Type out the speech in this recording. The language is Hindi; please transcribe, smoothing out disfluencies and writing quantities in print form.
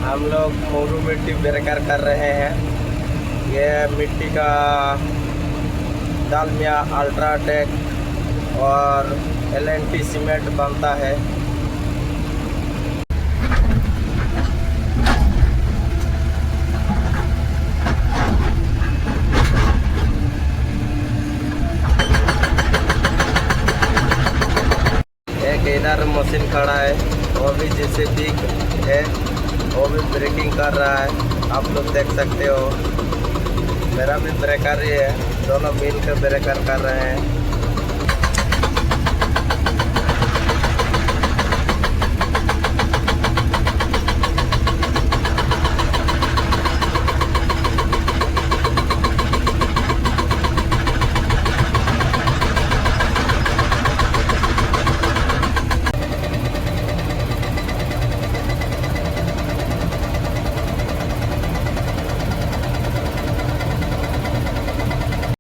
हम लोग मोरू मिट्टी बेरकर कर रहे हैं। ये मिट्टी का दालमिया अल्ट्राटेक और LNT सीमेंट बनता है। एक इधर मशीन खड़ा है, वो भी जैसे बिग है, वो भी ब्रेकिंग कर रहा है। आप लोग देख सकते हो, मेरा भी ब्रेकर ही है, दोनों मिल कर ब्रेकर कर रहे हैं।